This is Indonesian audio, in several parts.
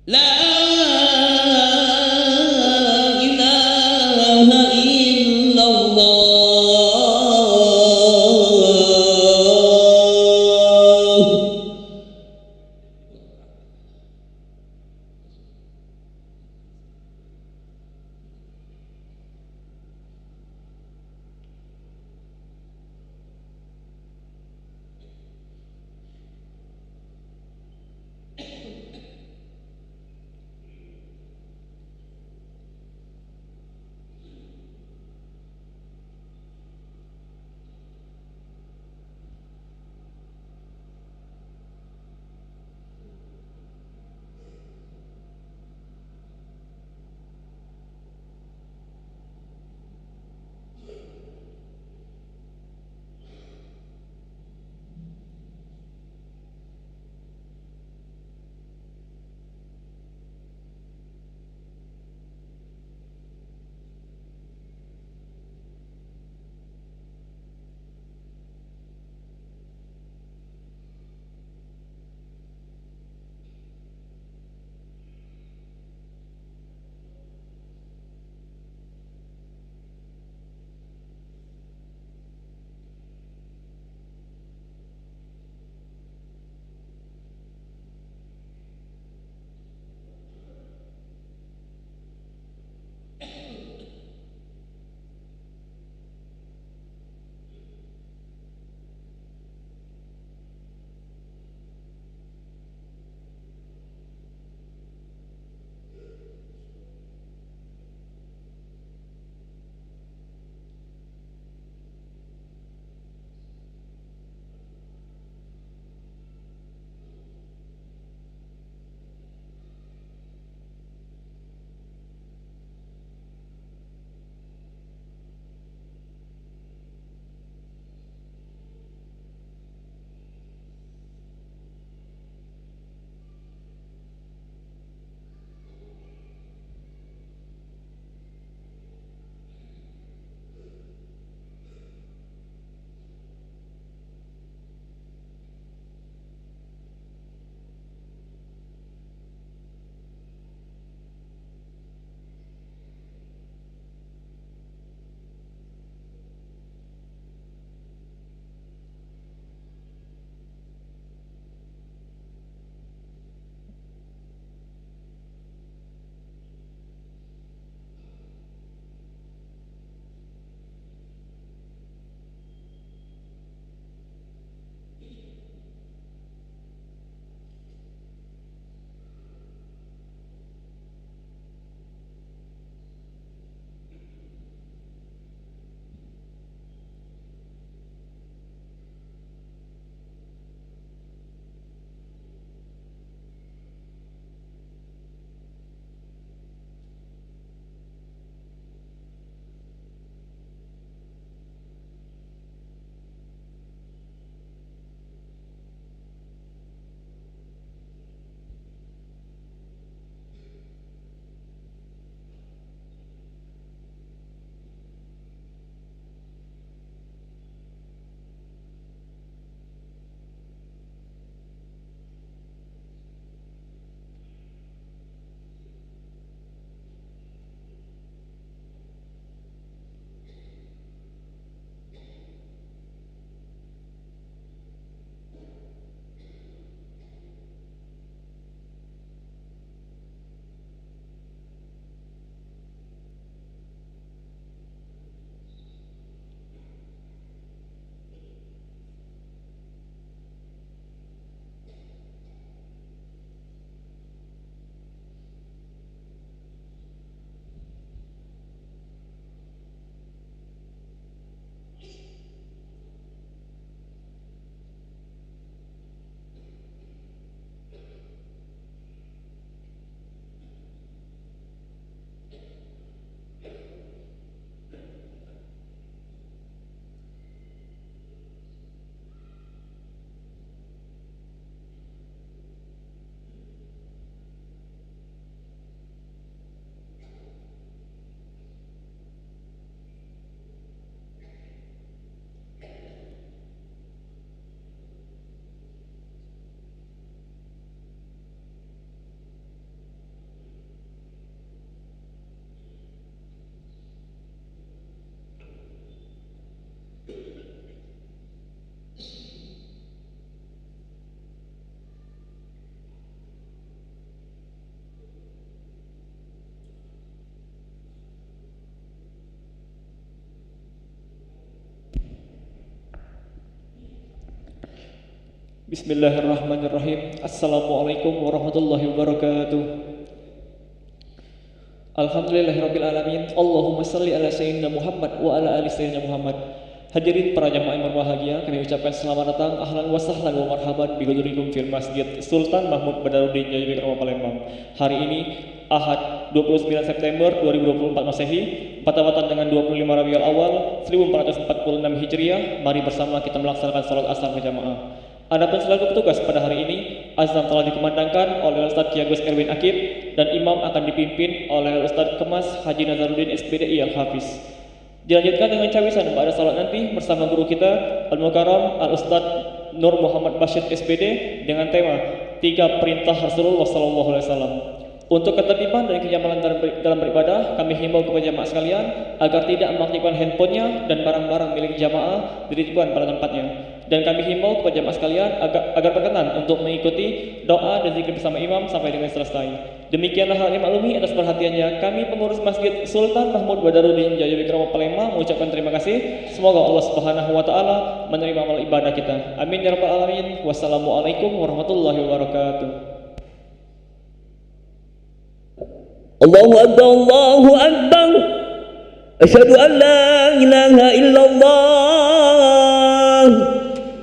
La ilaha illallah. Bismillahirrahmanirrahim. Assalamualaikum warahmatullahi wabarakatuh. Alhamdulillahirabbil alamin. Allahumma shalli ala sayyidina Muhammad wa ala ali sayyidina Muhammad. Hadirin para jamaah yang berbahagia, kami ucapkan selamat datang, ahlan wa sahlan wa marhaban bi hudurikum fil Masjid Sultan Mahmud Badarudin Jaya Wikrama Palembang. Hari ini Ahad 29 September 2024 Masehi, bertepatan dengan 25 Rabiul Awal 1446 Hijriah. Mari bersama kita melaksanakan salat asar berjamaah. Adapun selaku petugas pada hari ini, azan telah dikumandangkan oleh Ustaz Kiagus Erwin Akib dan imam akan dipimpin oleh Ustaz Kemas Haji Nazaruddin SPDI Al-Hafiz. Dilanjutkan dengan cawisan pada salat nanti bersama guru kita Al-Mukarram Al-Ustaz Nur Muhammad Bashir SPD dengan tema 3 perintah Rasulullah SAW. Untuk ketertiban dan kenyamanan dalam beribadah, kami himbau kepada jamaah sekalian agar tidak mengaktifkan handphonenya dan barang-barang milik jamaah dititipkan pada tempatnya. Dan kami himbau kepada jamaah sekalian agar berkenan untuk mengikuti doa dan zikir bersama imam sampai dengan selesai. Demikianlah hal yang maklumi atas perhatiannya. Kami pengurus Masjid Sultan Mahmud Badarudin Jaya Wikrama Palembang mengucapkan terima kasih. Semoga Allah Subhanahu wa taala menerima amal ibadah kita. Amin ya rabbal alamin. Wassalamualaikum warahmatullahi wabarakatuh. Allahu Akbar, Allahu Akbar. Asyhadu an la ilaha illallah.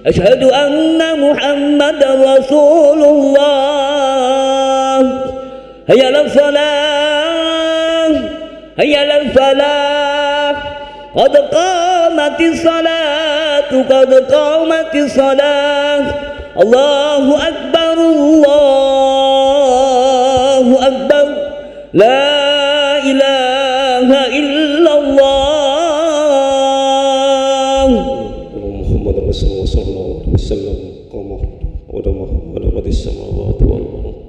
Asyhadu anna Muhammadar Rasulullah. Hayya 'alas shalah, hayya 'alal falah. Qad qamatis salatu, qad qamatis salah. Allahu Akbar, Allahu Akbar. La ilaha illallah. Muhammad Rasulullah sallallahu alaihi wasallam qamah wa damah samawati wal ardh.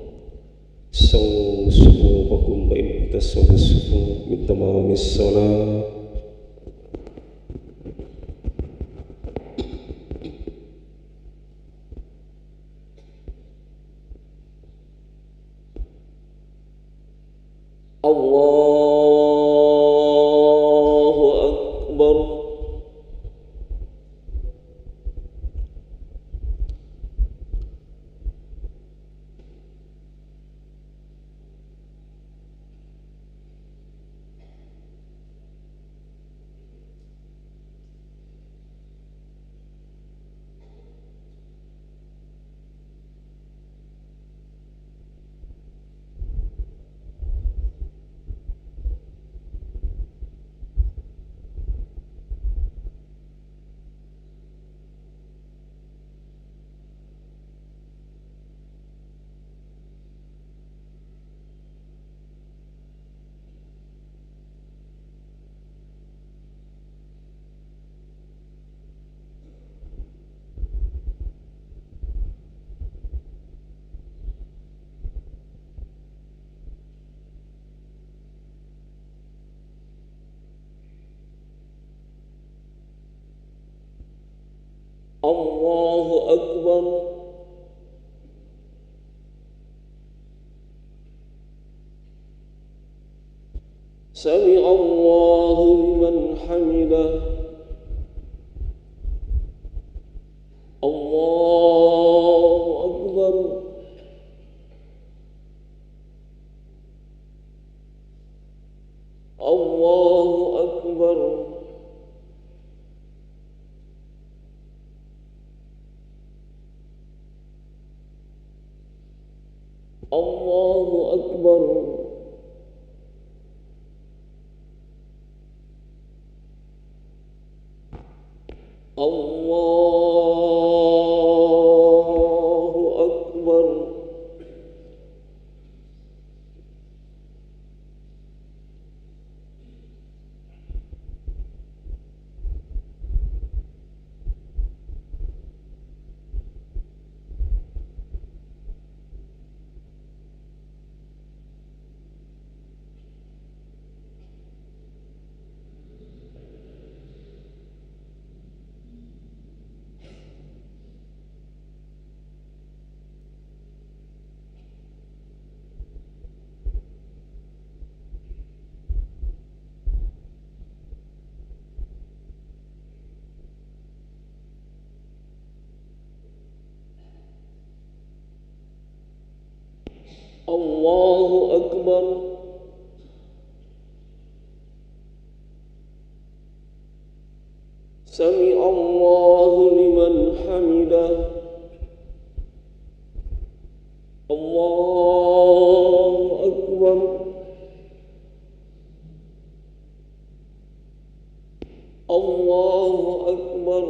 Sufufakum bain tasawwufu min tamamis salat. Allahu Akbar. Allahu Akbar. Sami Allahu liman hamidah. Allahu Akbar. Allahu Akbar. Allahu Akbar. Allahu Akbar. Allahu Akbar. Sami Allahu liman hamidah. Allahu Akbar. Allahu Akbar.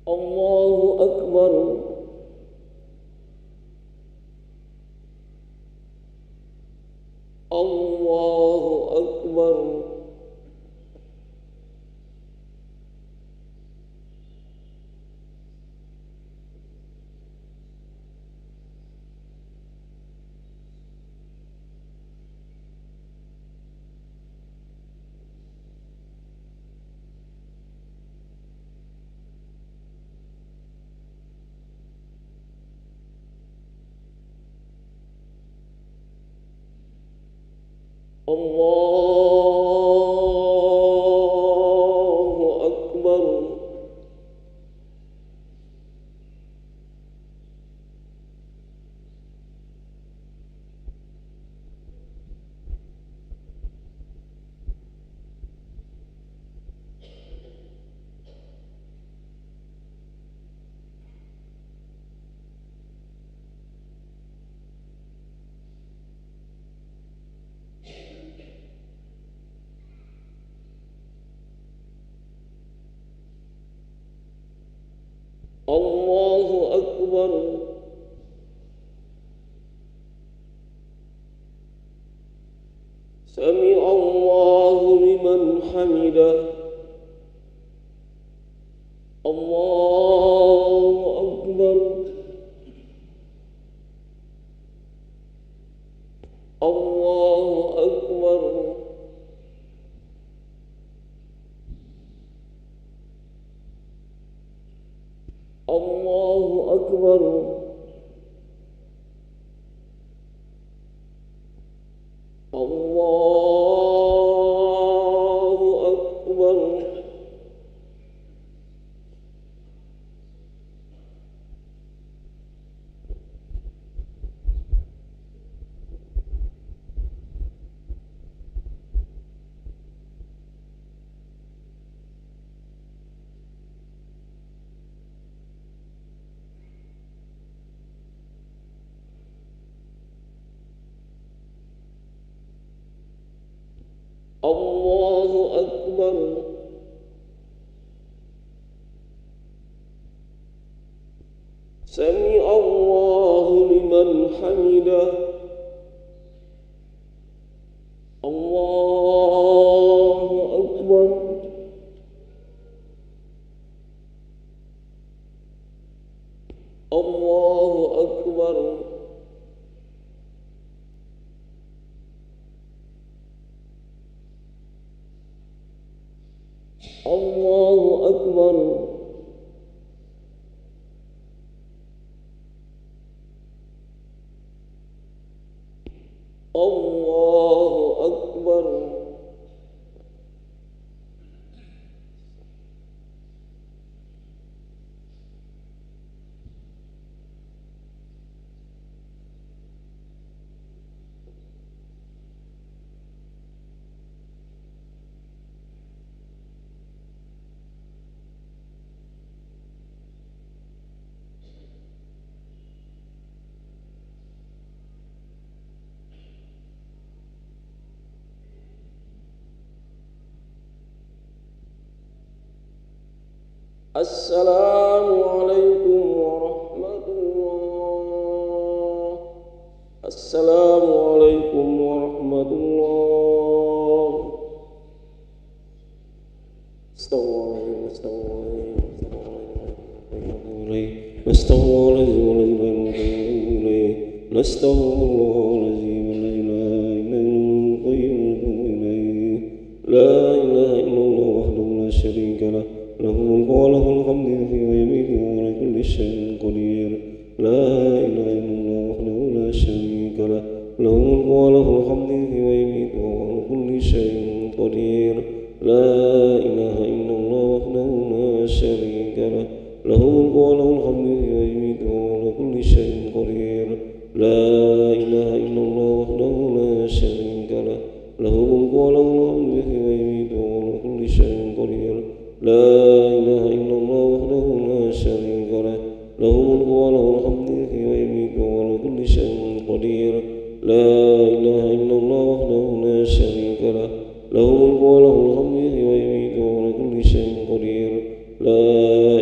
Allahu Akbar. Allahu Akbar. Allahu Akbar. Allahu Akbar. Sami Allahu liman hamidah. Allahu Akbar. Allahu Akbar. Allahu Akbar. Allahu Akbar. Allahu Akbar. Sami Allahu liman hamidah. Allahu Akbar. Allahu Akbar. Allahu Akbar. Allahu Akbar. Assalamualaikum warahmatullah. Assalamualaikum warahmatullah. La ilaha illallah wahdahu la syarika lah. له الملك وله الحمد يحيي ويميت وهو على كل شيء قدير. لا إله إلا الله وحده لا شريك له. له الملك وله الحمد يحيي ويميت وهو على كل شيء قدير. لا إله إلا الله وحده لا شريك له. لا إله إلا الله وحده لا شريك له له الملك وله الحمد يحيي ويميت وهو على كل شيء قدير لا إله إلا الله وحده لا شريك له له الملك وله الحمد يحيي ويميت وهو على كل شيء قدير لا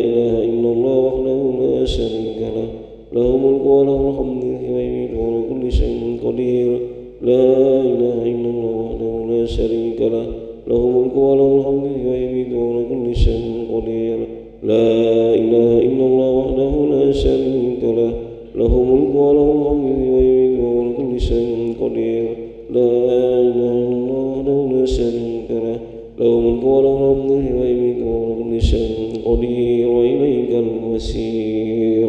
إله إلا الله وحده لا شريك له له الملك وله الحمد يحيي ويميت وهو على كل شيء قدير لا إله إلا الله وحده لا شريك له له الملك وله الحمد يحيي ويميت وهو على كل شيء قدير لا إله إلا الله وحده لا شريك له له الملك وله الحمد يحيي ويميت وهو على كل شيء قدير لا إله إلا الله وحده لا شريك له له الملك وله الحمد يحيي ويميت وهو على كل شيء قدير وإليك المصير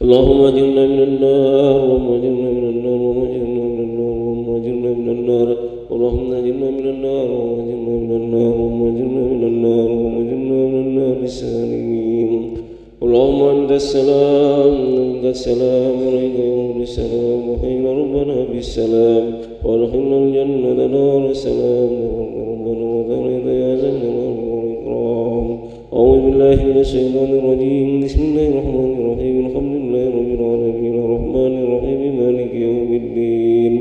اللهم أجرنا من النار اللهم أجرنا من النار اللهم أجرنا من النار اللهم أجرنا من النار اللهم أجرنا من النار اللهم أجرنا من النار اللهم أجرنا من النار السالمين اللهم أنت السلام أنت السلام عليك يوم السلام وحينا ربنا بالسلام وادخلنا الجنة دار السلام ربنا وذريت يا ذا الجلال والإكرام أعوذ بالله من الشيطان الرجيم بسم الله الرحمن الرحيم الحمد لله رب العالمين الرحمن الرحيم مالك يوم الدين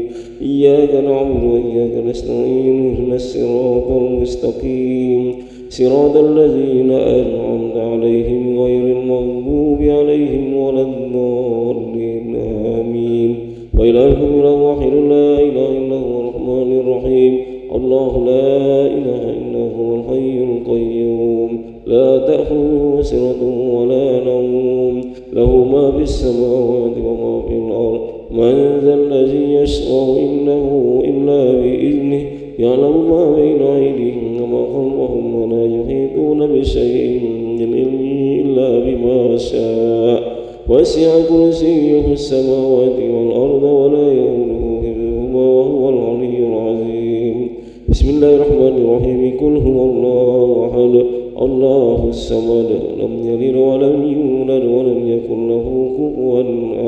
إياك نعبد وإياك نستعين اهدنا الصراط المستقيم صراط الذين أنعمت عليهم غير المغضوب عليهم ولا الضالين آمين وإلهكم إله واحد لا إله إلا هو الرحمن الرحيم الله لا إله إلا هو الحي القيوم لا تأخذه سنة ولا نوم له ما في السماوات وما في الأرض من ذا الذي يشفع عنده إلا بإذنه يعلم ما بين أيديهم وما خلفهم ولا يحيطون بشيء من علمه إلا بما شاء وسع كرسيه السماوات والأرض ولا يؤوده حفظهما وهو العلي العظيم بسم الله الرحمن الرحيم قل هو الله أحد الله الصمد لم يلد ولم يولد ولم يكن له كفوا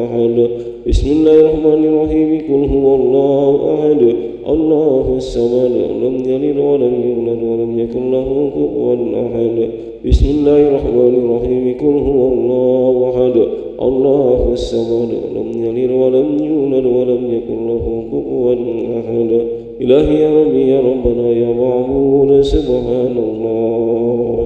أحد بسم الله الرحمن الرحيم قل هو الله أحد الله الصمد لم يلد ولم يولد ولم يكن له كفوا أحد بسم الله الرحمن الرحيم قل هو الله أحد الله الصمد لم يلد ولم يولد ولم يكن له كفوا أحد إلهي يا ربي يا ربنا يا معبود سبحان الله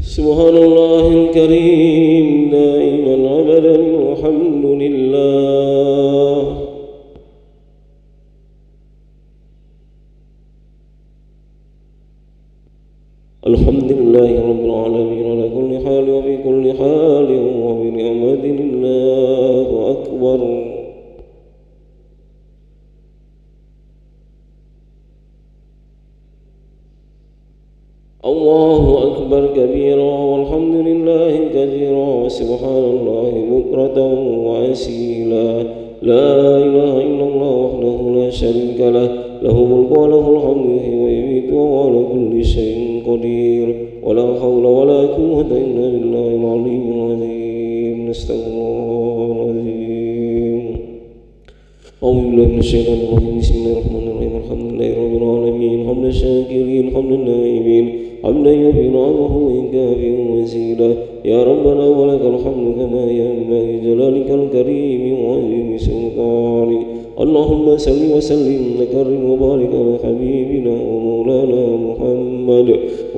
سبحان الله الكريم دائما أبدا والحمد لله الحمد لله رب العالمين على كل حال وفي كل حال وبنعمة الله أكبر الله أكبر كبيرا والحمد لله كثيرا وسبحان الله بكرة وأصيلا لا إله إلا الله وحده لا شريك له له الملك وله الحمد يحيي ويميت وهو على كل شيء قدير ولا حول ولا قوة إلا بالله العلي العظيم نستغفر الله العظيم أعوذ بالله من الشيطان الرجيم بسم الله الرحمن الرحيم الحمد لله رب العالمين حمد الشاكرين حمد النائمين حمدا يفي نعمه ويكافئ مزيدا يا ربنا ولك الحمد كما ينبغي جلالك الكريم وعظيم سلطانك اللهم صل وسلم وكرم وبارك على حبيبنا ومولانا محمد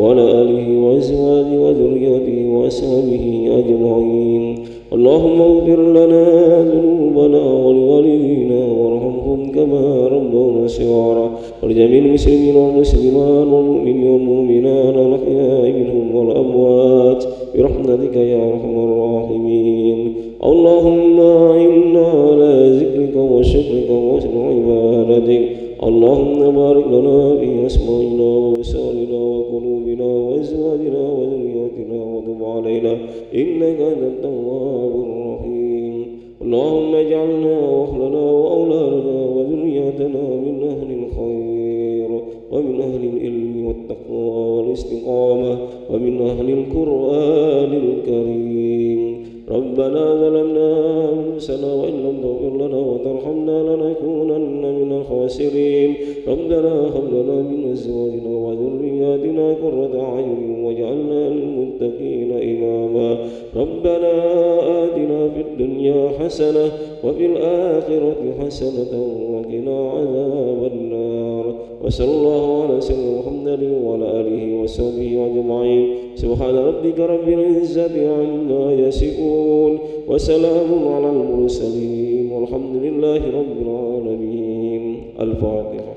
وعلى آله وأزواجه وذريته وأصحابه أجمعين اللهم اغفر لنا ذنوبنا ولوالدينا وارحمهم كما ربونا صغارا ولجميع المسلمين والمسلمات والمؤمنين والمؤمنات الأحياء منهم والأموات برحمتك يا أرحم الراحمين اللهم أعنا على ذكرك وشكرك وحسن عبادتك اللهم بارك لنا في أسمائنا وأبصارنا وقلوبنا وأزواجنا وذرياتنا وتب علينا إنك أنت التواب الرحيم اللهم اجعلنا وأهلنا وأولادنا وذرياتنا من أهل الخير ومن أهل العلم والتقوى والاستقامة ومن أهل القرآن الكريم ربنا ظلمنا أنفسنا وإن لم تغفر وارحمنا لنكونن من الخاسرين ربنا هب لنا من أزواجنا وذرياتنا قرة أعين واجعلنا للمتقين إماما ربنا آتنا في الدنيا حسنة وفي الآخرة حسنة وقنا عذاب النار وصلى الله على سيدنا محمد وعلى آله وصحبه أجمعين سبحان ربك رب العزة عما يصفون وسلام على المرسلين والحمد لله رب العالمين الفاتحة.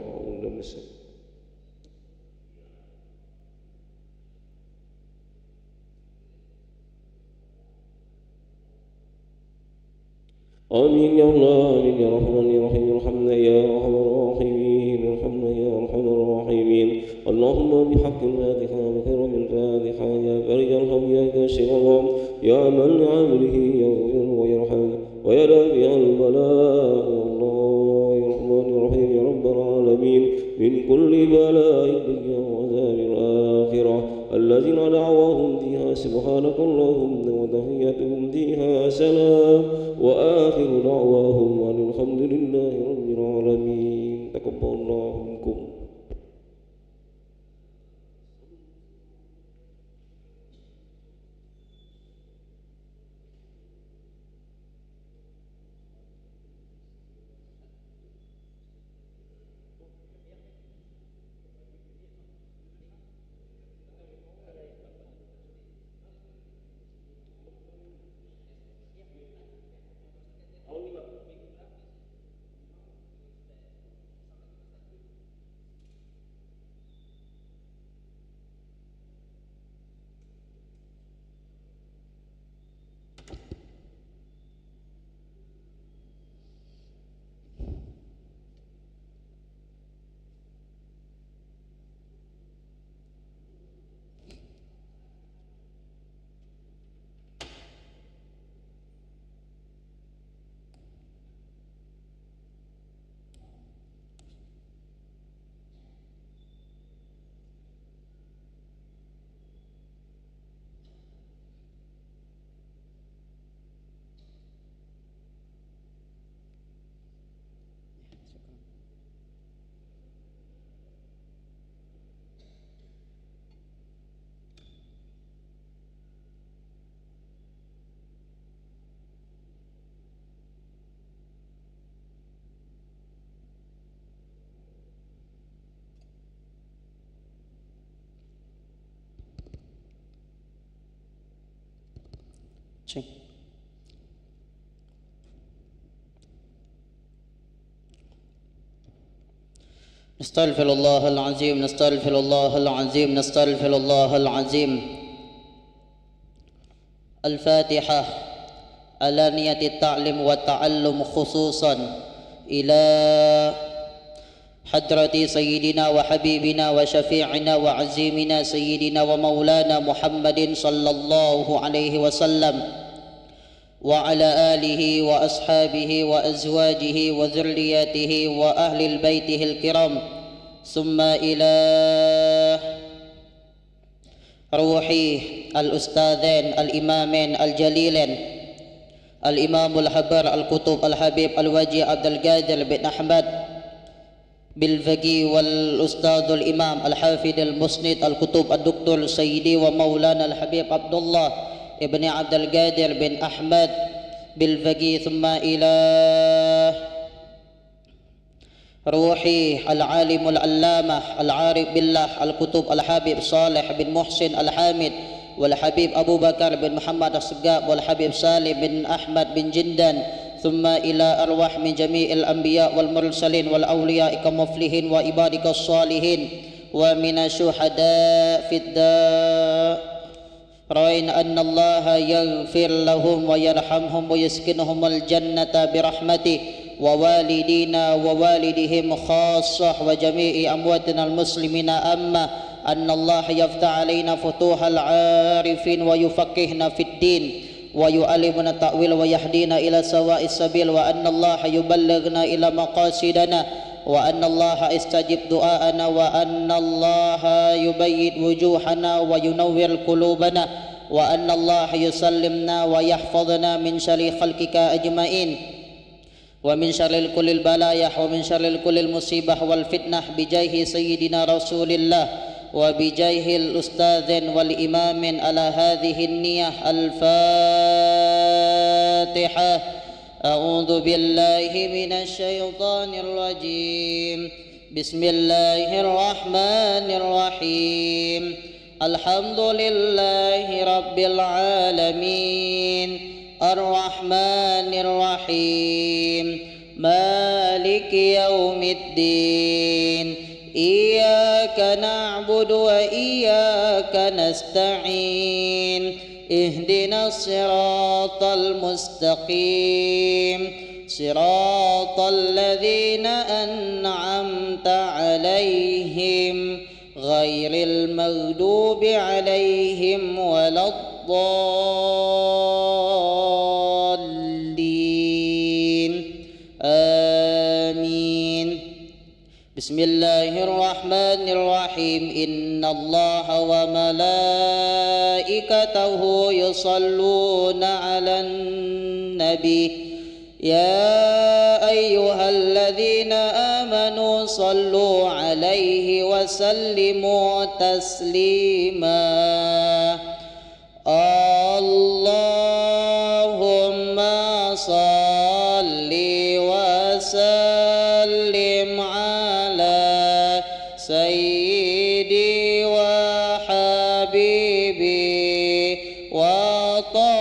آمين يا الله آمين يا رحمن يا رحيم ارحمنا يا أرحم الراحمين ارحمنا يا أرحم الراحمين اللهم بحق الفاتحة بكرم الفاتحة يا فرج الهم يا كاشف الغم يا من لعمله يغفر ويرحم ويدافع البلاء يا الله يا رحمن يا رحيم يا رب العالمين من كل بلاء الدنيا وعذاب الآخرة الذين دعواهم فيها سبحانك اللهم وتحيتهم فيها سلام وآخر دعواهم أن الحمد لله رب العالمين تقبل الله منكم. Cek. نستغفر الله العظيم نستغفر الله العظيم نستغفر الله العظيم. الفاتحة على نية التعليم والتعلم خصوصا إلى حضرة سيدنا وحبيبنا وشفيعنا وعزيمنا سيدنا ومولانا محمد صلى الله عليه وسلم وعلى آله وأصحابه وأزواجه وذرياته وأهل بيته الكرام ثم إلى روحي الأستاذين الإمامين الجليلين الإمام الحبر الكتب الحبيب الوجي عبد القادر بن أحمد بالفقي والأستاذ الإمام الحافظ المسند الكتب الدكتور سيدي ومولانا الحبيب عبد الله ابن عبد القادر بن أحمد بالفقي ثم إلى روحي العالم العلامة العارف بالله الكتب الحبيب صالح بن محسن الحامد والحبيب أبو بكر بن محمد السقاب والحبيب سالم بن أحمد بن جندن ثم إلى أرواح من جميع الأنبياء والمرسلين والأولياء كمفلحين وعبادك الصالحين ومن الشهداء في الدارين أن الله يغفر لهم ويرحمهم ويسكنهم الجنة برحمته ووالدينا ووالدهم خاصة وجميع أمواتنا المسلمين أما أن الله يفتح علينا فتوح العارفين ويفقهنا في الدين ويعلمنا التأويل ويهدينا إلى سواء السبيل وأن الله يبلغنا إلى مقاصدنا وأن الله يستجيب دعاءنا وأن الله يبيض وجوهنا وينور قلوبنا وأن الله يسلمنا ويحفظنا من شر خلقك أجمعين ومن شر كل البلايا ومن شر كل المصيبة والفتنة بجاه سيدنا رسول الله وبجاه الأستاذ والإمام على هذه النية. الفاتحة. أعوذ بالله من الشيطان الرجيم. بسم الله الرحمن الرحيم. الحمد لله رب العالمين الرحمن الرحيم مالك يوم الدين إياك نعبد وإياك نستعين اهدنا الصراط المستقيم صراط الذين أنعمت عليهم غير المغضوب عليهم ولا الضالين آمين. بسم الله الرحمن الرحيم. إن الله وملائكته يصلون على النبي يا أيها الذين آمنوا صلوا عليه وسلموا تسليما. اللهم صل وسلم على سيدي وحبيبي وطبيبي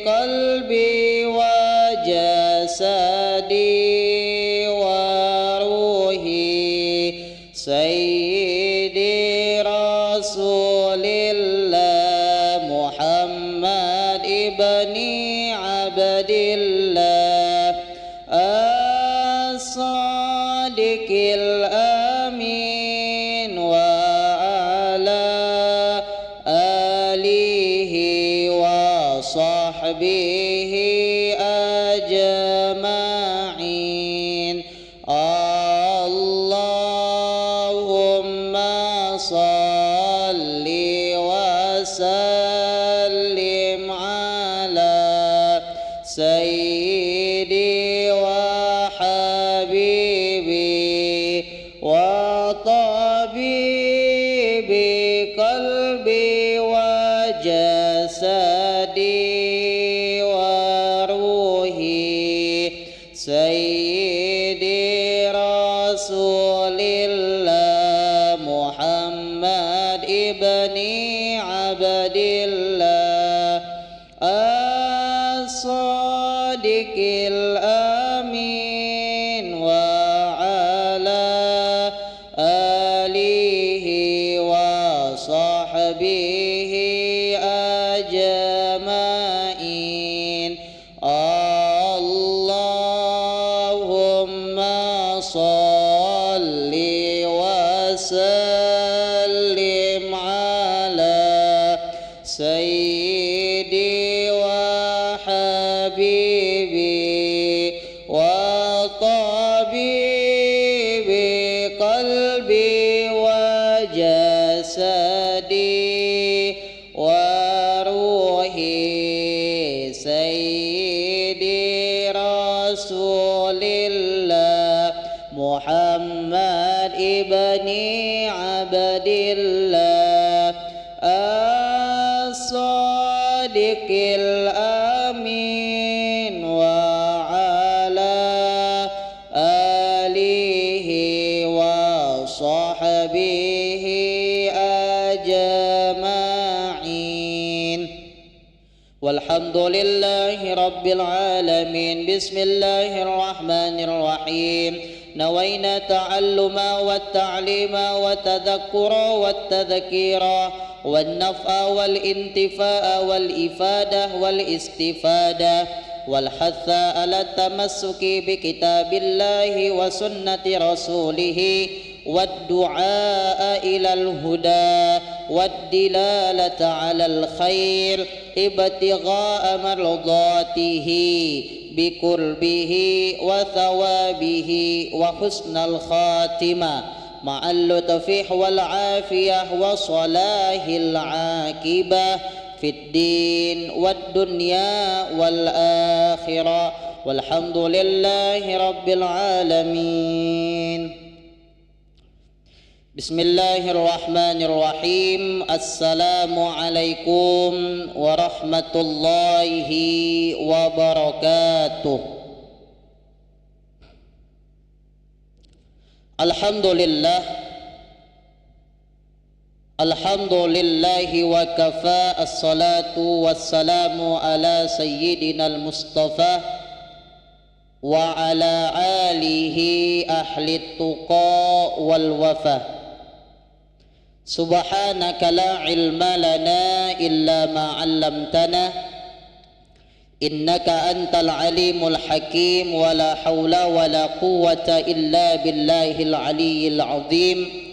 قلبي وجسدي وروحي سيدي رسول الله محمد ابن عبد الله الصادق الأمين وعلى آله وصحبه أجمعين. اللهم صل وسلم على سيدي وحبيبي وطبيبي قلبي وجسدي وروحي سيدي رسول الله محمد ابن عبد الله الصادق الأمين وعلى آله وصحبه أجمعين. اللهم صل وسلم على سيدي وحبيبي وطبيبي قلبي وجسدي وروحي سيدي رسول الله محمد ابن عبد الله الصادق الأمين وعلى آله وصحبه أجمعين. والحمد لله رب العالمين. بسم الله الرحمن الرحيم. نوينا التعلم والتعليم والتذكر والتذكير والنفع والانتفاع والإفادة والاستفادة والحث على التمسك بكتاب الله وسنة رسوله والدعاء إلى الهدى والدلالة على الخير ابتغاء مرضاته بقربه وثوابه وحسن الخاتمة مع اللطف والعافية وصلاح العاقبة fid din wad dunya wal akhirah walhamdulillahi rabbil alamin. Bismillahirrahmanirrahim. Assalamualaikum warahmatullahi wabarakatuh. Alhamdulillahi wa kafa, assalatu wassalamu ala sayyidina al-mustafa wa ala alihi ahli tuqa wal wafa. Subhanaka la ilma lana illa ma 'allamtana innaka antal alimul hakim wa la hawla wa la quwwata illa billahil aliyyil azim.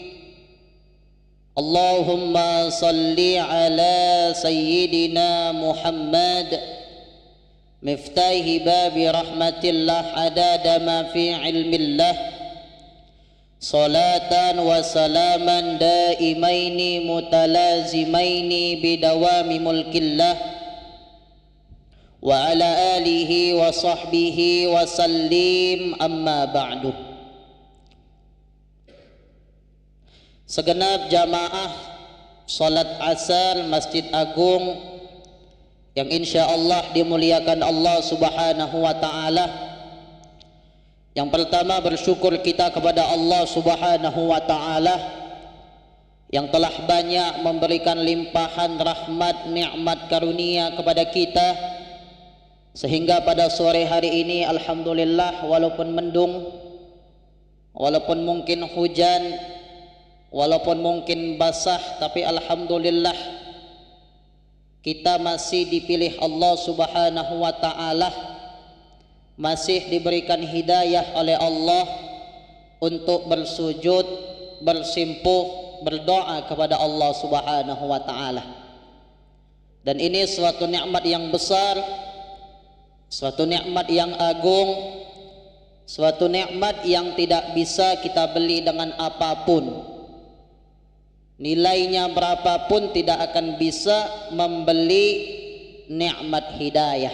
Allahumma salli ala sayyidina Muhammad miftahi babi rahmatillah adada ma fi ilmillah salatan wa salaman daimaini mutalazimaini bidawami mulkillah wa ala alihi wa sahbihi wa sallim, amma ba'du. Segenap jamaah salat asar Masjid Agung yang insyaallah dimuliakan Allah Subhanahu wa taala. Yang pertama, bersyukur kita kepada Allah Subhanahu wa taala yang telah banyak memberikan limpahan rahmat, nikmat, karunia kepada kita, sehingga pada sore hari ini alhamdulillah, walaupun mendung, walaupun mungkin hujan, walaupun mungkin basah, tapi alhamdulillah kita masih dipilih Allah Subhanahu wa taala, masih diberikan hidayah oleh Allah untuk bersujud, bersimpuh, berdoa kepada Allah Subhanahu wa taala. Dan ini suatu nikmat yang besar, suatu nikmat yang agung, suatu nikmat yang tidak bisa kita beli dengan apapun. Nilainya berapapun tidak akan bisa membeli nikmat hidayah.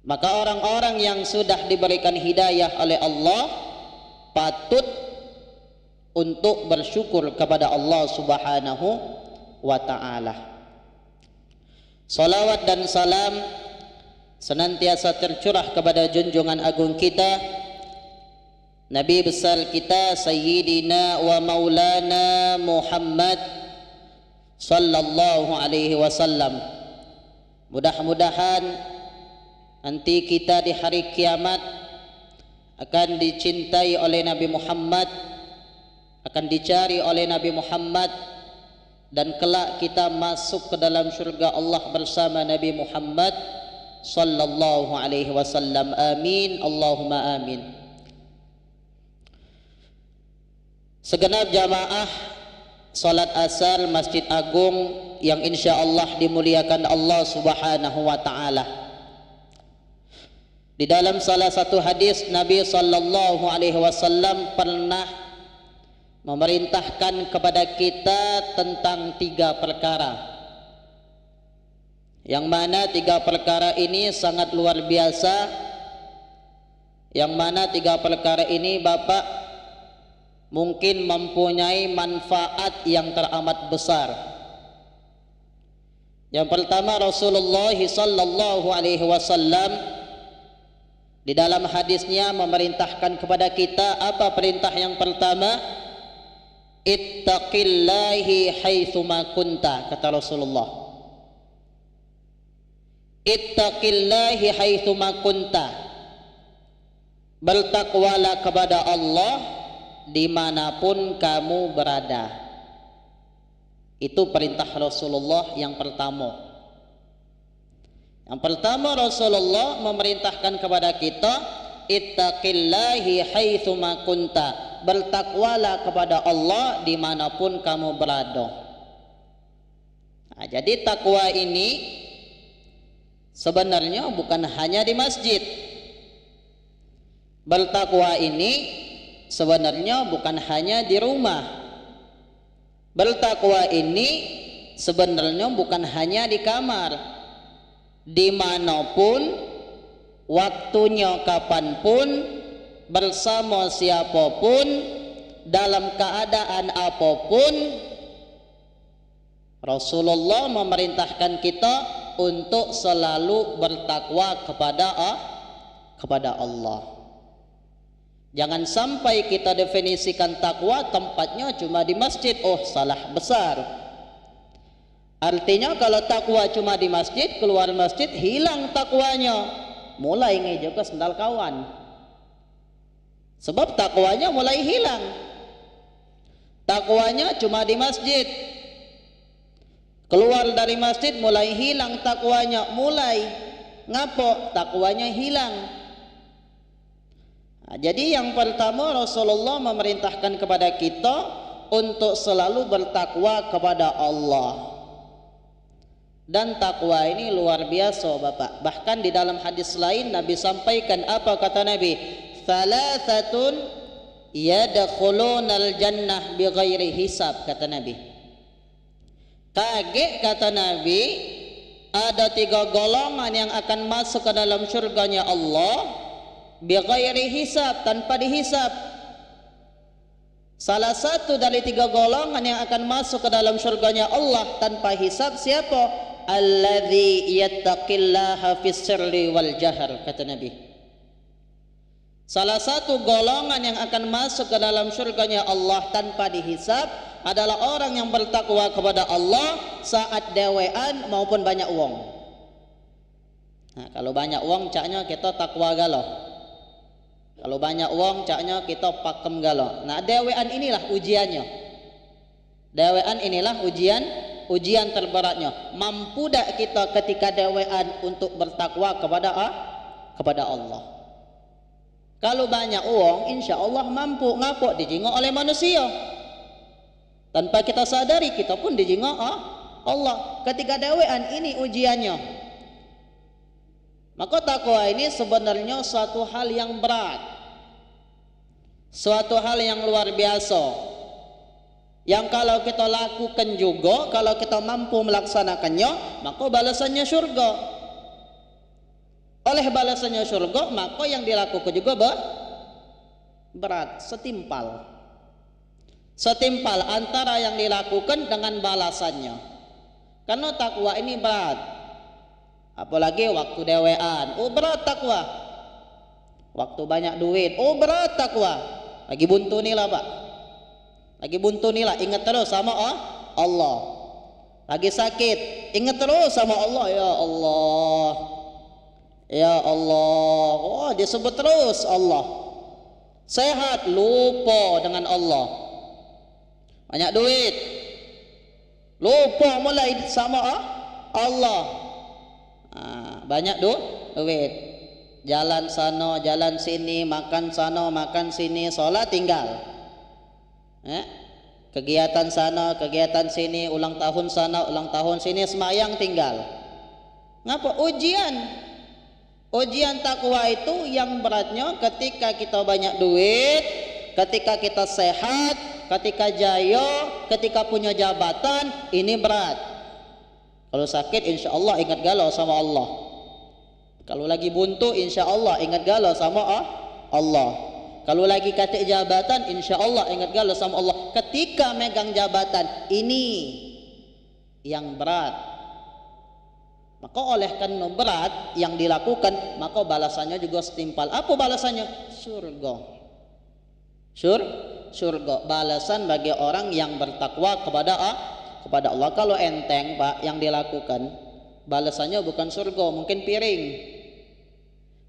Maka orang-orang yang sudah diberikan hidayah oleh Allah patut untuk bersyukur kepada Allah Subhanahu wa taala. Salawat dan salam senantiasa tercurah kepada junjungan agung kita, Nabi besar kita, Sayyidina wa Maulana Muhammad sallallahu alaihi wasallam. Mudah-mudahan nanti kita di hari kiamat akan dicintai oleh Nabi Muhammad, akan dicari oleh Nabi Muhammad, dan kelak kita masuk ke dalam syurga Allah bersama Nabi Muhammad sallallahu alaihi wasallam. Amin, Allahumma amin. Segenap jamaah salat asar Masjid Agung yang insyaallah dimuliakan Allah Subhanahu wa taala. Di dalam salah satu hadis Nabi sallallahu alaihi wasallam pernah memerintahkan kepada kita tentang 3 perkara, yang mana 3 perkara ini sangat luar biasa, yang mana 3 perkara ini Bapak mungkin mempunyai manfaat yang teramat besar. Yang pertama, Rasulullah sallallahu alaihi wasallam di dalam hadisnya memerintahkan kepada kita, apa perintah yang pertama? Ittaqillahi haitsuma kunta, kata Rasulullah. Ittaqillahi haitsuma kunta, bertakwalah kepada Allah dimanapun kamu berada. Itu perintah Rasulullah yang pertama. Yang pertama, Rasulullah memerintahkan kepada kita, ittaqillahi haitsuma kunta, bertakwalah kepada Allah dimanapun kamu berada. Nah, jadi takwa ini sebenarnya bukan hanya di masjid. Bertakwa ini sebenarnya bukan hanya di rumah. Bertakwa ini sebenarnya bukan hanya di kamar, dimanapun, waktunya kapanpun, bersama siapapun, dalam keadaan apapun, Rasulullah memerintahkan kita untuk selalu bertakwa kepada Allah. Jangan sampai kita definisikan takwa tempatnya cuma di masjid. Oh, salah besar. Artinya kalau takwa cuma di masjid, keluar masjid hilang takwanya, mulai ngejo ke sendal kawan. Sebab takwanya mulai hilang. Takwanya cuma di masjid, keluar dari masjid mulai hilang takwanya. Mulai ngapo? Takwanya hilang. Nah, jadi yang pertama Rasulullah memerintahkan kepada kita untuk selalu bertakwa kepada Allah. Dan takwa ini luar biasa Bapak. Bahkan di dalam hadis lain Nabi sampaikan apa kata Nabi? Thalathatun yadkhulunal jannah bighairi hisab, kata Nabi. Kaget kata Nabi, ada 3 golongan yang akan masuk ke dalam surganya Allah bighairi hisab, tanpa dihisab. Salah satu dari 3 golongan yang akan masuk ke dalam surganya Allah tanpa hisab siapa? Alladzi yattaqillaha fis sirri wal jahr, kata Nabi. Salah satu golongan yang akan masuk ke dalam surganya Allah tanpa dihisab adalah orang yang bertakwa kepada Allah saat dewean maupun banyak uang. Nah, kalau banyak uang caknya kita takwa galau. Kalau banyak uang caknya kita pakem galau. Nah, dewean inilah ujiannya. Dewean inilah ujian terberatnya. Mampu tak kita ketika dewean untuk bertakwa kepada Allah? Kalau banyak uang, insya Allah mampu. Ngapok dijingok oleh manusia. Tanpa kita sadari, kita pun dijingok Allah. Ketika dewean ini ujiannya. Maka takwa ini sebenarnya suatu hal yang berat, suatu hal yang luar biasa, yang kalau kita lakukan juga, kalau kita mampu melaksanakannya, maka balasannya surga. Oleh balasannya surga, maka yang dilakukan juga berat, setimpal antara yang dilakukan dengan balasannya. Karena takwa ini berat. Apalagi waktu dewean, oh berat takwa. Waktu banyak duit, oh berat takwa. Lagi buntu nih lah Pak, lagi buntu nih lah, ingat terus sama Allah. Lagi sakit, ingat terus sama Allah. Ya Allah, ya Allah. Oh, disebut terus Allah. Sehat, lupa dengan Allah. Banyak duit, lupa mulai sama Allah. Banyak duit, jalan sana jalan sini, makan sana makan sini, sholat tinggal, kegiatan sana kegiatan sini, ulang tahun sana ulang tahun sini, semayang tinggal. Ngapa? Ujian takwa itu yang beratnya ketika kita banyak duit, ketika kita sehat, ketika jaya, ketika punya jabatan, ini berat. Kalau sakit insya Allah ingat galau sama Allah. Kalau lagi buntu insya Allah ingat galau sama Allah. Kalau lagi katik jabatan insya Allah ingat galau sama Allah. Ketika megang jabatan ini yang berat, maka oleh karena berat yang dilakukan, maka balasannya juga setimpal. Apa balasannya? Surga. Balasan bagi orang yang bertakwa kepada Allah. Kalau enteng Pak yang dilakukan, balasannya bukan surga, mungkin piring,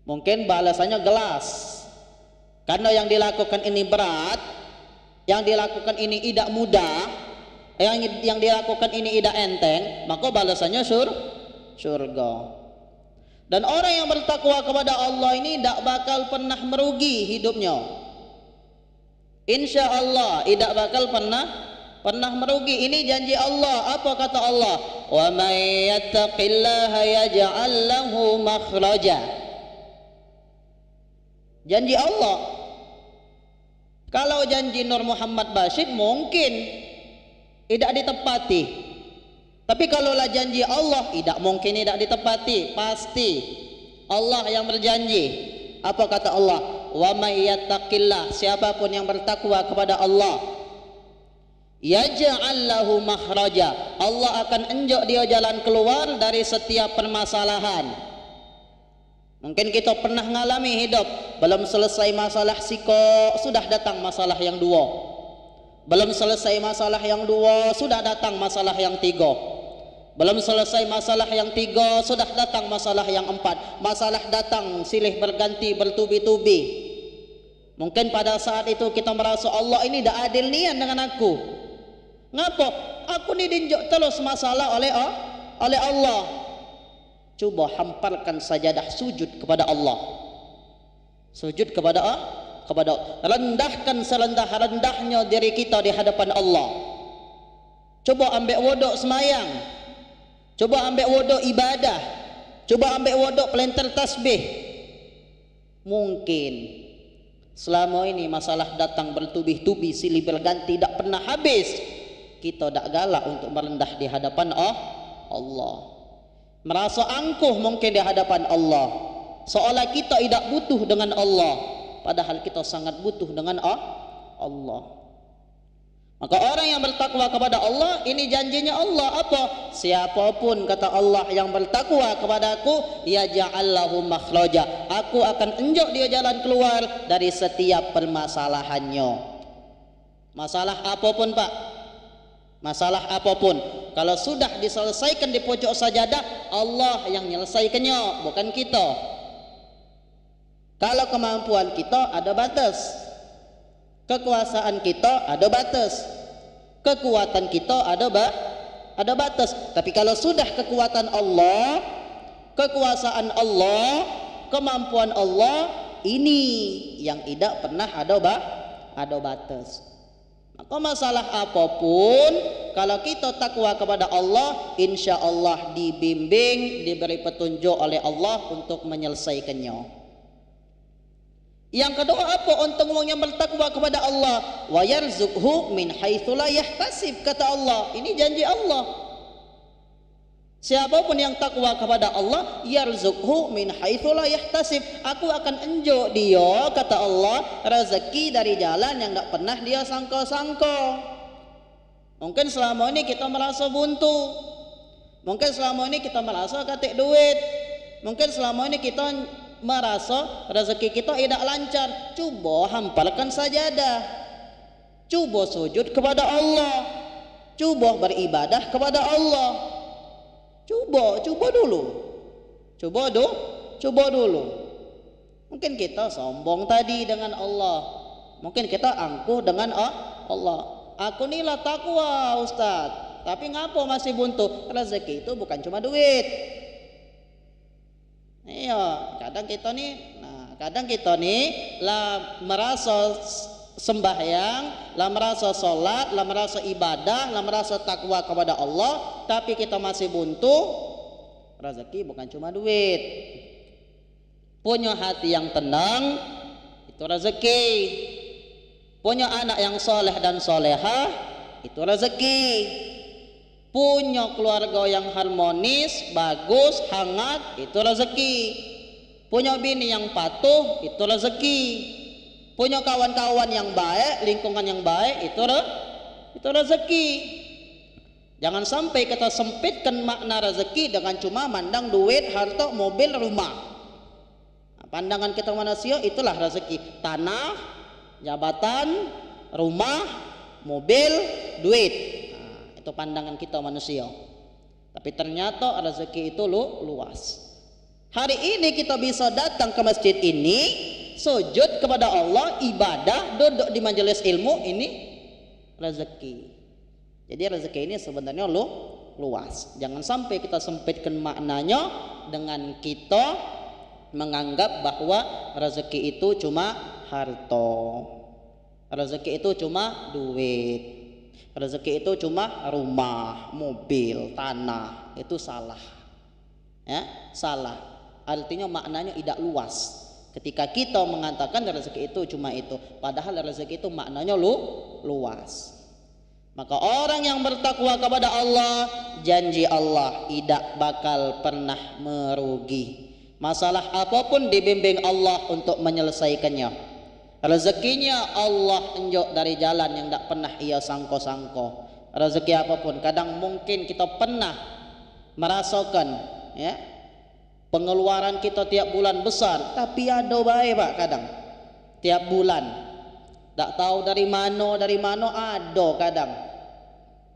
mungkin balasannya gelas. Karena yang dilakukan ini berat, yang dilakukan ini tidak mudah, yang dilakukan ini tidak enteng, maka balasannya surga. Dan orang yang bertakwa kepada Allah ini tidak bakal pernah merugi hidupnya. Insya Allah tidak bakal pernah merugi. Ini janji Allah. Apa kata Allah? Wa may yattaqillaha yaj'al lahu makhraja. Janji Allah. Kalau janji Nur Muhammad Bashir mungkin tidak ditepati. Tapi kalaulah janji Allah, tidak mungkin tidak ditepati, pasti Allah yang berjanji. Apa kata Allah? Wa may yattaqillah, siapapun yang bertakwa kepada Allah, yaj'al lahu makhraja, Allah akan enjok dia jalan keluar dari setiap permasalahan. Mungkin kita pernah mengalami hidup, belum selesai masalah siko, sudah datang masalah yang dua. Belum selesai masalah yang dua, sudah datang masalah yang tiga. Belum selesai masalah yang tiga, sudah datang masalah yang empat. Masalah datang silih berganti, bertubi-tubi. Mungkin pada saat itu kita merasa Allah ini tidak adil nian dengan aku. Ngapa? Aku ni dinjok terus masalah oleh Allah. Coba hamparkan sajadah sujud kepada Allah. Sujud kepada rendahkan serendah-rendahnya diri kita di hadapan Allah. Coba ambil wuduk semayang. Coba ambil wuduk ibadah. Coba ambil wuduk pelentar tasbih. Mungkin selama ini masalah datang bertubi-tubi, silih berganti, tidak pernah habis. Kita tak galak untuk merendah di hadapan Allah. Merasa angkuh mungkin di hadapan Allah. Seolah kita tidak butuh dengan Allah, padahal kita sangat butuh dengan Allah. Maka orang yang bertakwa kepada Allah, ini janjinya Allah apa? Siapapun kata Allah yang bertakwa kepadaku, yaj'al lahu makhraja, aku akan enjok dia jalan keluar dari setiap permasalahannya. Masalah apapun Pak, masalah apapun, kalau sudah diselesaikan di pojok sajadah, Allah yang menyelesaikannya, bukan kita. Kalau kemampuan kita ada batas, kekuasaan kita ada batas, kekuatan kita ada batas. Tapi kalau sudah kekuatan Allah, kekuasaan Allah, kemampuan Allah, ini yang tidak pernah ada batas. Maka masalah apapun, kalau kita takwa kepada Allah, insya Allah dibimbing, diberi petunjuk oleh Allah untuk menyelesaikannya. Yang kedua apa untuk orang yang bertakwa kepada Allah? Wa yarzuqhu min haitsu la yahtasib, kata Allah. Ini janji Allah. Siapapun yang takwa kepada Allah, yarzuqhu min haitsu la yahtasib, aku akan enjok dia, kata Allah, rezeki dari jalan yang tak pernah dia sangka-sangka. Mungkin selama ini kita merasa buntu. Mungkin selama ini kita merasa katik duit. Mungkin selama ini kita merasa rezeki kita tidak lancar. Coba hamparkan sajadah, coba sujud kepada Allah, coba beribadah kepada Allah. Coba dulu. Mungkin kita sombong tadi dengan Allah, mungkin kita angkuh dengan Allah. Aku ni lah takwa Ustaz, tapi ngapa masih buntu? Rezeki itu bukan cuma duit. Iya, kadang kita nih lah merasa sembahyang, lah merasa sholat, lah merasa ibadah, lah merasa takwa kepada Allah, tapi kita masih buntu. Rezeki bukan cuma duit. Punya hati yang tenang itu rezeki. Punya anak yang soleh dan solehah itu rezeki. Punya keluarga yang harmonis, bagus, hangat, itu rezeki. Punya bini yang patuh, itu rezeki. Punya kawan-kawan yang baik, lingkungan yang baik, itu rezeki. Jangan sampai kita sempitkan makna rezeki dengan cuma mandang duit, harta, mobil, rumah. Pandangan kita manusia itulah rezeki. Tanah, jabatan, rumah, mobil, duit. Itu pandangan kita manusia. Tapi ternyata rezeki itu luas. Hari ini kita bisa datang ke masjid ini, sujud kepada Allah, ibadah, duduk di majelis ilmu, ini rezeki. Jadi rezeki ini sebenarnya luas. Jangan sampai kita sempitkan maknanya dengan kita menganggap bahwa rezeki itu cuma harta, rezeki itu cuma duit, rezeki itu cuma rumah, mobil, tanah. Itu salah. Ya, salah. Artinya maknanya tidak luas. Ketika kita mengatakan rezeki itu cuma itu, padahal rezeki itu maknanya luas. Maka orang yang bertakwa kepada Allah, janji Allah tidak bakal pernah merugi. Masalah apapun dibimbing Allah untuk menyelesaikannya. Rezekinya Allah unjuk dari jalan yang tidak pernah ia sangko-sangko. Rezeki apapun, kadang mungkin kita pernah merasakan ya, pengeluaran kita tiap bulan besar, tapi ada baik Pak kadang. Tiap bulan tak tahu dari mana ada kadang.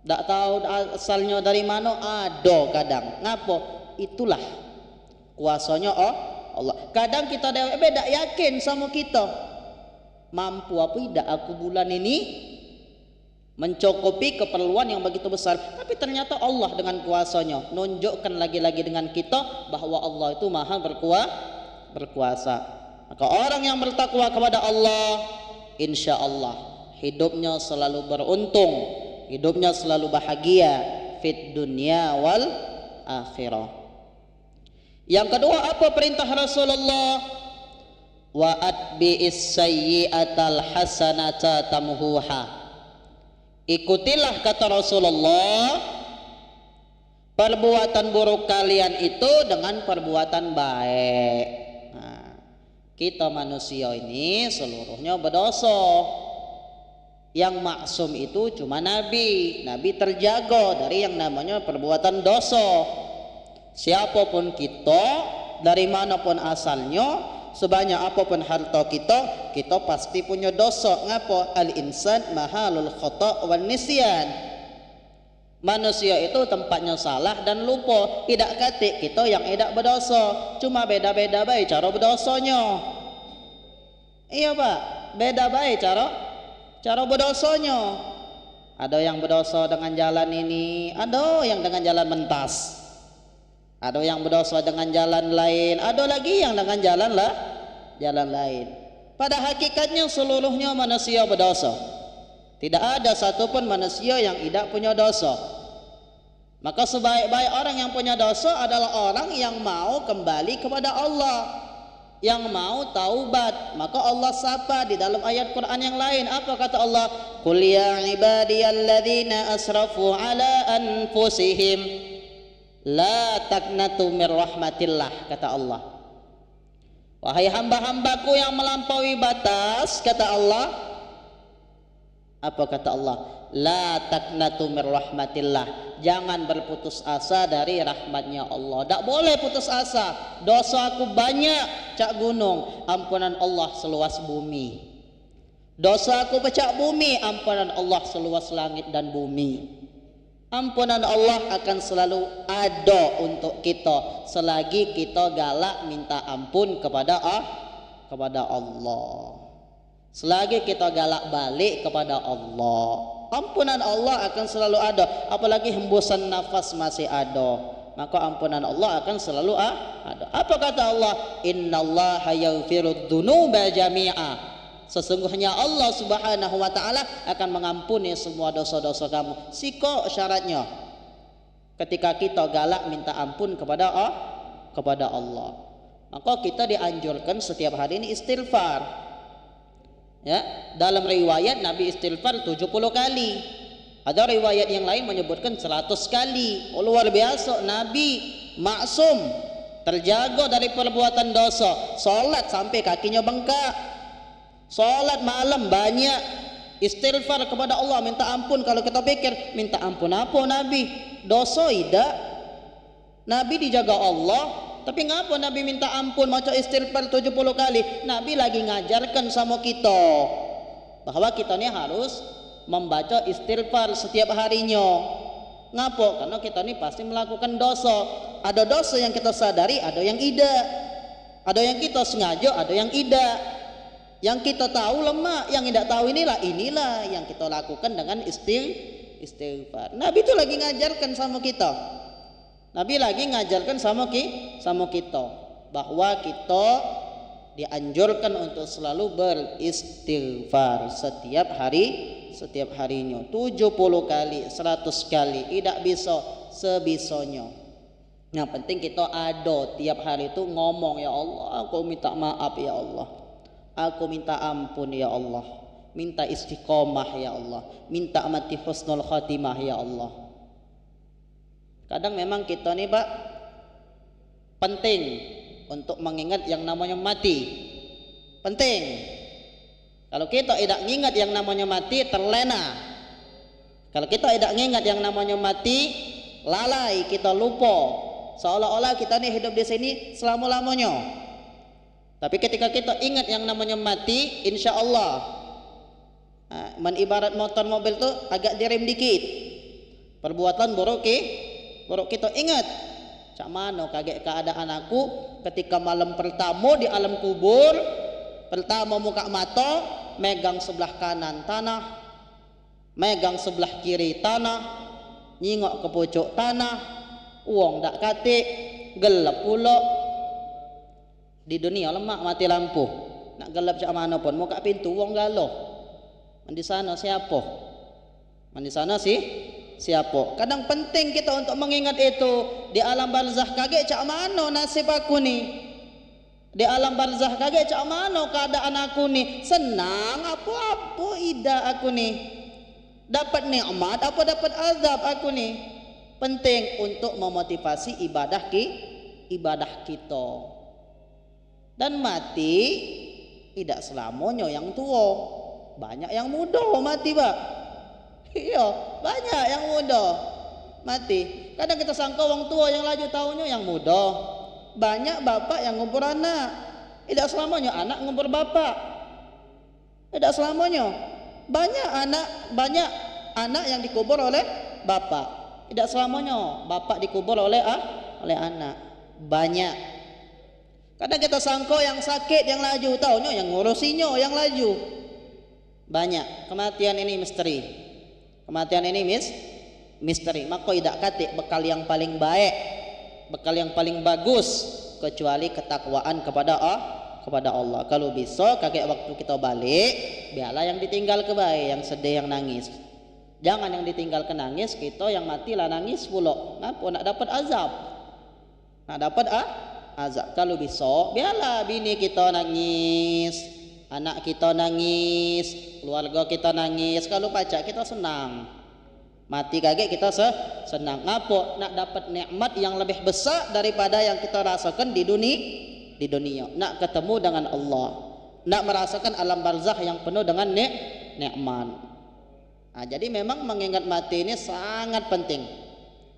Tak tahu asalnya dari mana ada kadang. Ngapa? Itulah kuasanya Allah. Kadang kita tak yakin sama kita, mampu apa tidak aku bulan ini mencukupi keperluan yang begitu besar. Tapi ternyata Allah dengan kuasanya nunjukkan lagi-lagi dengan kita bahwa Allah itu maha berkuasa. Maka orang yang bertakwa kepada Allah, insya Allah hidupnya selalu beruntung, hidupnya selalu bahagia fit dunya wal akhirah. Yang kedua, apa perintah Rasulullah? Wa atbi'is sayyi'atal hasanata tamhuha. Ikutilah kata Rasulullah perbuatan buruk kalian itu dengan perbuatan baik. Nah, kita manusia ini seluruhnya berdosa. Yang maksum itu cuma Nabi. Nabi terjaga dari yang namanya perbuatan dosa. Siapapun kita, dari manapun asalnya, sebanyak apapun harta kita, kita pasti punya dosa. Ngapa? Al-insan mahalul khata' wan nisyan. Manusia itu tempatnya salah dan lupa. Tidak kata kita yang tidak berdosa, cuma beda-beda baik cara berdosanya. Iya Pak, beda baik cara berdosanya. Ada yang berdosa dengan jalan ini, ada yang dengan jalan mentas. Ada yang berdosa dengan jalan lain, ada lagi yang dengan jalan lain. Pada hakikatnya seluruhnya manusia berdosa. Tidak ada satupun manusia yang tidak punya dosa. Maka sebaik-baik orang yang punya dosa adalah orang yang mau kembali kepada Allah, yang mau taubat. Maka Allah sapa di dalam ayat Quran yang lain. Apa kata Allah? Qul ya ibadiyalladzina asrafu ala anfusihim la taqnatu mir rahmatillah, kata Allah. Wahai hamba-hambaku yang melampaui batas, kata Allah. Apa kata Allah? La taqnatu mir rahmatillah. Jangan berputus asa dari rahmatnya Allah. Tak boleh putus asa. Dosa aku banyak cak gunung, ampunan Allah seluas bumi. Dosa aku pecah bumi, ampunan Allah seluas langit dan bumi. Ampunan Allah akan selalu ada untuk kita selagi kita galak minta ampun kepada Allah. Selagi kita galak balik kepada Allah, ampunan Allah akan selalu ada. Apalagi hembusan nafas masih ada, maka ampunan Allah akan selalu ada. Apa kata Allah? Innallaha yaghfirud dzunuba jami'a. Sesungguhnya Allah Subhanahu wa taala akan mengampuni semua dosa-dosa kamu. Siko syaratnya. Ketika kita galak minta ampun kepada Allah, maka kita dianjurkan setiap hari ini istighfar. Ya, dalam riwayat Nabi istighfar 70 kali. Ada riwayat yang lain menyebutkan 100 kali. Oh, luar biasa, Nabi maksum, terjaga dari perbuatan dosa. Salat sampai kakinya bengkak. Salat malam banyak, istighfar kepada Allah, minta ampun. Kalau kita pikir minta ampun apa Nabi? Dosa tidak. Nabi dijaga Allah, tapi ngapa Nabi minta ampun macam istighfar 70 kali? Nabi lagi ngajarkan sama kita bahwa kita ni harus membaca istighfar setiap harinya. Ngapa? Karena kita ni pasti melakukan dosa. Ada dosa yang kita sadari, ada yang tidak. Ada yang kita sengaja, ada yang tidak. Yang kita tahu lemah, yang tidak tahu inilah yang kita lakukan dengan istighfar. Nabi itu lagi ngajarkan sama kita. Nabi lagi ngajarkan sama kita bahwa kita dianjurkan untuk selalu beristighfar setiap harinya 70 kali, 100 kali, tidak bisa sebisanya. Yang penting kita ada tiap hari itu ngomong, ya Allah, aku minta maaf ya Allah. Aku minta ampun ya Allah. minta istiqomah ya Allah, minta mati husnul khatimah ya Allah. Kadang memang kita nih Pak penting untuk mengingat yang namanya mati, penting. Kalau kita tidak mengingat yang namanya mati, terlena. Kalau kita tidak mengingat yang namanya mati, lalai, kita lupa. Seolah-olah kita nih hidup di sini selama-lamanya. Tapi ketika kita ingat yang namanya mati, insya Allah, ibarat motor mobil tuh agak direm dikit. Perbuatan buruk kita ingat. Cak mano kaget keadaan aku ketika malam pertama di alam kubur, pertama muka mata, megang sebelah kanan tanah, megang sebelah kiri tanah, nyingok ke pucuk tanah, uang dak katik, gelap pula. Di dunia lemak mati lampu, nak gelap cak mana pun, muka pintu uang galuh. Mandi sana siapa? Mandi sana siapa? Kadang penting kita untuk mengingat itu. Di alam barzakh kaget cak mana nasib aku nih? Di alam barzakh kaget cak mana keadaan aku nih? Senang apa ida aku nih? Dapat nikmat apa dapat azab aku nih? Penting untuk memotivasi ibadah kita. Dan mati tidak selamanya yang tua, banyak yang muda mati Pak. Iya, banyak yang muda mati. Kadang kita sangka orang tua yang laju tahunnya yang muda. Banyak bapak yang ngubur anak. Tidak selamanya anak ngubur bapak. Tidak selamanya. Banyak anak yang dikubur oleh bapak. Tidak selamanya bapak dikubur oleh anak. Banyak. Kadang kita sangka yang sakit yang laju tahunnya yang ngurusinya yang laju. Banyak. Kematian ini misteri. Kematian ini misteri. Maka tidak katik bekal yang paling baik, bekal yang paling bagus kecuali ketakwaan kepada Allah. Kalau bisa kakek waktu kita balik, biarlah yang ditinggal ke baik, yang sedih, yang nangis. Jangan yang ditinggal ke nangis, kita yang mati lah nangis pula. Ngapa nak dapat azab? Nak dapat azab. Kalau bisa, biarlah bini kita nangis, anak kita nangis, keluarga kita nangis. Kalau pacak kita senang. Mati kaget kita senang. Ngapa? Nak dapat nikmat yang lebih besar daripada yang kita rasakan di dunia. Nak ketemu dengan Allah. Nak merasakan alam barzakh yang penuh dengan nikmat. Nah, jadi memang mengingat mati ini sangat penting.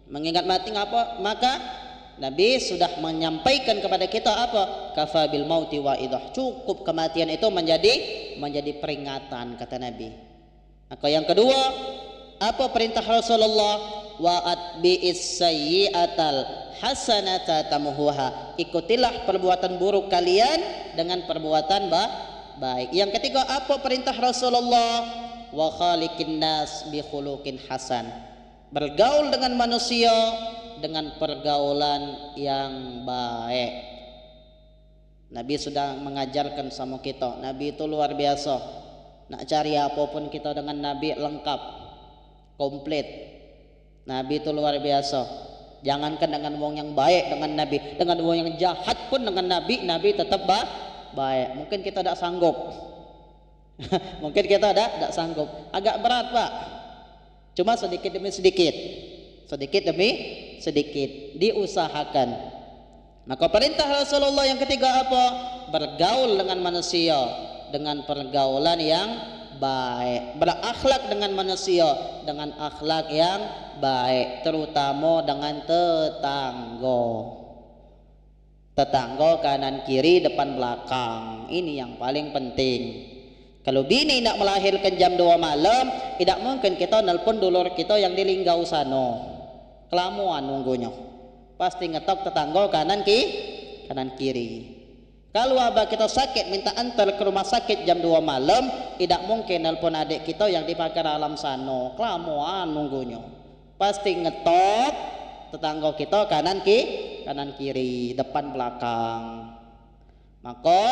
Mengingat mati ngapa? Maka Nabi sudah menyampaikan kepada kita apa? Kafa bil mauti wa'idah. Cukup kematian itu menjadi peringatan kata Nabi. Maka yang kedua, apa perintah Rasulullah? Wa atbi'is sayyi'atal hasanata tamuhuha. Ikutilah perbuatan buruk kalian dengan perbuatan baik. Yang ketiga, apa perintah Rasulullah? Wa khaliqin nas bi khuluqin hasan. Bergaul dengan manusia dengan pergaulan yang baik. Nabi sudah mengajarkan sama kita. Nabi itu luar biasa. Nak cari apapun kita dengan Nabi lengkap, komplit. Nabi itu luar biasa. Jangankan dengan wong yang baik dengan Nabi, dengan wong yang jahat pun dengan Nabi tetap baik. Mungkin kita tidak sanggup. Mungkin kita tidak sanggup. Agak berat Pak. Cuma sedikit demi sedikit. Sedikit demi sedikit diusahakan. Maka perintah Rasulullah yang ketiga apa? Bergaul dengan manusia dengan pergaulan yang baik, berakhlak dengan manusia dengan akhlak yang baik, terutama dengan tetangga kanan kiri depan belakang. Ini yang paling penting. Kalau bini nak melahirkan jam 2 malam, tidak mungkin kita nelpon dulur kita yang di Linggau sana. Kelamuan nunggunya. Pasti ngetok tetangga kanan kiri. Kalau abah kita sakit minta antar ke rumah sakit jam 2 malam, tidak mungkin nelpon adik kita yang di Pakar Alam sana. Kelamuan nunggunya. Pasti ngetok tetangga kita kanan kiri, depan belakang. Maka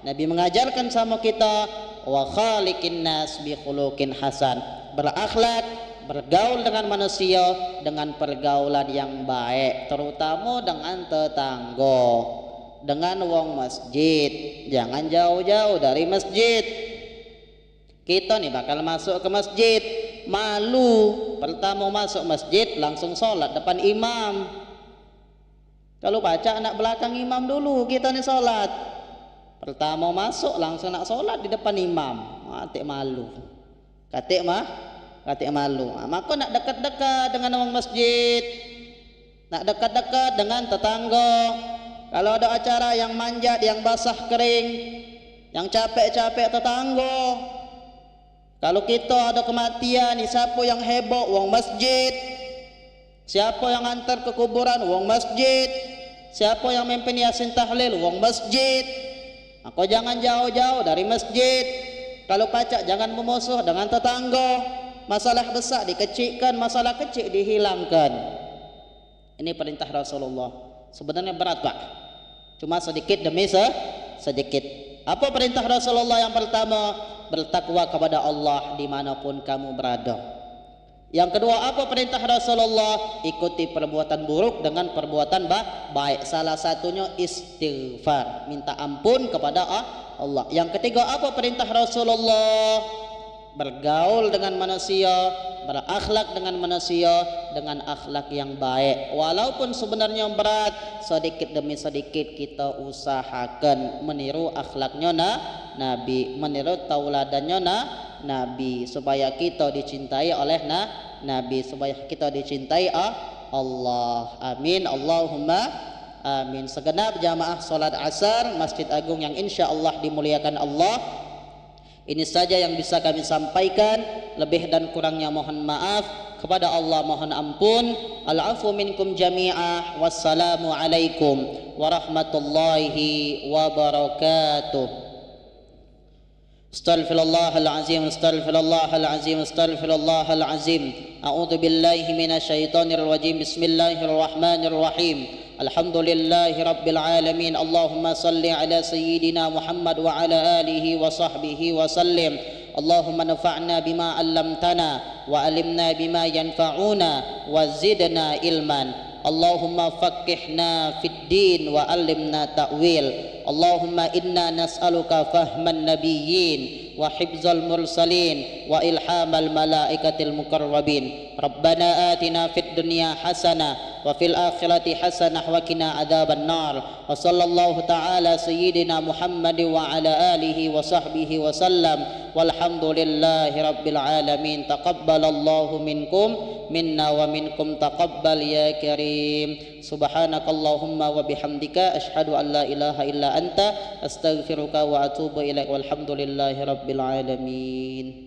Nabi mengajarkan sama kita wa khaliqin nas bi khuluqin hasan. Berakhlak, bergaul dengan manusia dengan pergaulan yang baik, terutama dengan tetangga, dengan wong masjid. Jangan jauh-jauh dari masjid. Kita nih bakal masuk ke masjid, malu. Pertama masuk masjid langsung sholat depan imam. Kalau baca anak belakang imam dulu, kita nih sholat. Pertama masuk langsung nak sholat di depan imam, katik malu. Katik malu. Maka nak dekat-dekat dengan orang masjid, nak dekat-dekat dengan tetangga. Kalau ada acara yang manjat, yang basah kering, yang capek-capek tetangga. Kalau kita ada kematian, siapa yang heboh? Wong masjid. Siapa yang antar ke kuburan? Wong masjid. Siapa yang memimpin yasin tahlil? Wong masjid. Maka jangan jauh-jauh dari masjid. Kalau pacak jangan memusuh dengan tetangga. Masalah besar dikecilkan, masalah kecil dihilangkan. Ini perintah Rasulullah. Sebenarnya berat Pak, cuma sedikit demi sedikit. Apa perintah Rasulullah yang pertama? Bertakwa kepada Allah dimanapun kamu berada. Yang kedua, apa perintah Rasulullah? Ikuti perbuatan buruk dengan perbuatan baik. Salah satunya istighfar, minta ampun kepada Allah. Yang ketiga, apa perintah Rasulullah? Bergaul dengan manusia, berakhlak dengan manusia dengan akhlak yang baik. Walaupun sebenarnya berat, sedikit demi sedikit kita usahakan meniru akhlaknya Nabi, meniru tauladannya Nabi, supaya kita dicintai oleh Nabi, supaya kita dicintai Allah. Amin, Allahumma amin. Segenap jamaah salat asar Masjid Agung yang insya Allah dimuliakan Allah, ini saja yang bisa kami sampaikan. Lebih dan kurangnya mohon maaf. Kepada Allah mohon ampun. Al-afu minkum jami'ah. Wassalamu alaikum warahmatullahi wabarakatuh. Astaghfirullahal azim, astaghfirullahal azim, astaghfirullahal azim. A'udzu billahi minasyaitonir rajim. Bismillahirrahmanirrahim. Alhamdulillahi rabbil alamin. Allahumma salli ala sayyidina Muhammad wa ala alihi wa sahbihi wa sallim. Allahumma nafa'na bima 'allamtana wa 'allimna bima yanfa'una wa zidna ilman. Allahumma faqqihna fid din wa 'allimna ta'wil. Allahumma inna nas'aluka fahman nabiyyin wa hifzal mursalin wa ilhamal malaikatil mukarrabin. Rabbana atina fid dunya hasanah wa fil akhirati hasanah wa qina adzaban nar. Wa sallallahu ta'ala sayyidina Muhammad wa ala alihi wa sahbihi wa sallam. Walhamdulillahi rabbil alamin. Taqabbalallahu minkum minna wa minkum taqabbal ya karim. Subhanakallahumma wa bihamdika asyhadu an la ilaha illa anta astaghfiruka wa atubu ilaik. Walhamdulillahi rabbil alamin.